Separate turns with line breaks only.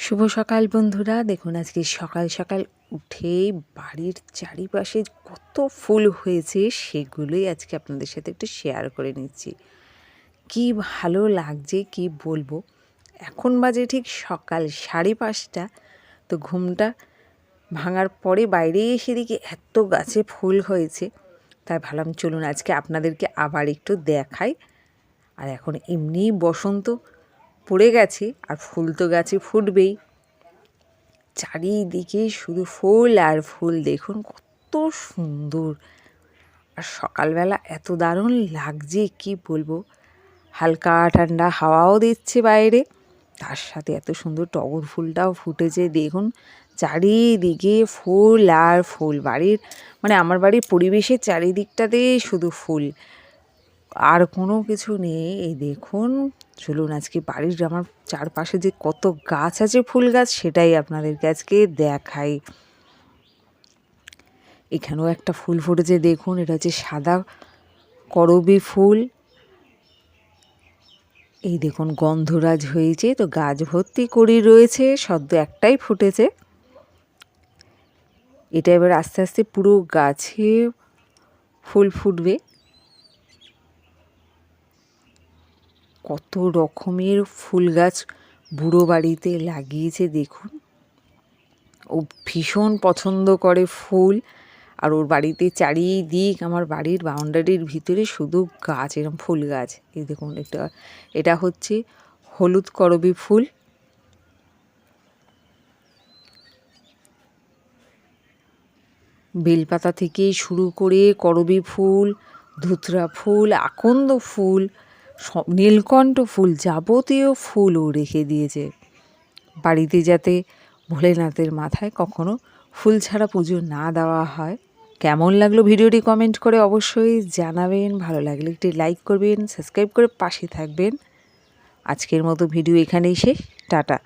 শুভ সকাল বন্ধুরা। দেখুন আজকে সকাল সকাল উঠেই বাড়ির চারিপাশে কত ফুল হয়েছে সেগুলোই আজকে আপনাদের সাথে একটু শেয়ার করে নিচ্ছি। কি ভালো লাগছে কি বলবো। এখন বাজে ঠিক সকাল 5:30। তো ঘুমটা ভাঙার পরে বাইরে এসে দেখি এত গাছে ফুল হয়েছে, তাই ভাবলাম চলুন আজকে আপনাদেরকে আবার একটু দেখাই। আর এখন এমনিই বসন্ত পড়ে গেছে আর ফুল তো গাছে ফুটবেই। চারিদিকে শুধু ফুল আর ফুল, দেখুন কত সুন্দর। আর সকালবেলা এত দারুণ লাগছে কি বলবো। হালকা ঠান্ডা হাওয়াও দিচ্ছে বাইরে, তার সাথে এত সুন্দর টগর ফুলটাও ফুটেছে। দেখুন চারিদিকে ফুল আর ফুল। বাড়ির আমার বাড়ির পরিবেশের চারিদিকটাতে শুধু ফুল, আর কোনো কিছু নেই। এই দেখুন, চলুন আজকে বাড়ির আমার চারপাশে যে কত গাছ আছে ফুল গাছ সেটাই আপনাদেরকে আজকে দেখাই। এখানেও একটা ফুল ফুটেছে, দেখুন এটা হচ্ছে সাদা করবী ফুল। এই দেখুন গন্ধরাজ হয়েছে, তো গাছ ভর্তি করি রয়েছে, সদ্য একটাই ফুটেছে। এটা এবার আস্তে আস্তে পুরো গাছে ফুল ফুটবে। কত রকমের ফুল গাছ বুড়ো বাড়িতে লাগিয়েছে দেখুন। ও ভীষণ পছন্দ করে ফুল, আর ওর বাড়িতে চারিদিক আমার বাড়ির বাউন্ডারির ভিতরে শুধু গাছ, এরকম ফুল গাছ। এই দেখুন এটা হচ্ছে হলুদ করবী ফুল। বেলপাতা থেকে শুরু করে করবী ফুল, ধুতরা ফুল, আকন্দ ফুল, সব নীলকণ্ঠ ফুল, যাবতীয় ফুলও রেখে দিয়েছে বাড়িতে, যাতে ভোলেনাথের মাথায় কখনো ফুল ছাড়া পুজো না দেওয়া হয়। কেমন লাগলো ভিডিওটি কমেন্ট করে অবশ্যই জানাবেন। ভালো লাগলে একটি লাইক করবেন, সাবস্ক্রাইব করে পাশে থাকবেন। আজকের মতো ভিডিও এখানেই শেষ। টাটা।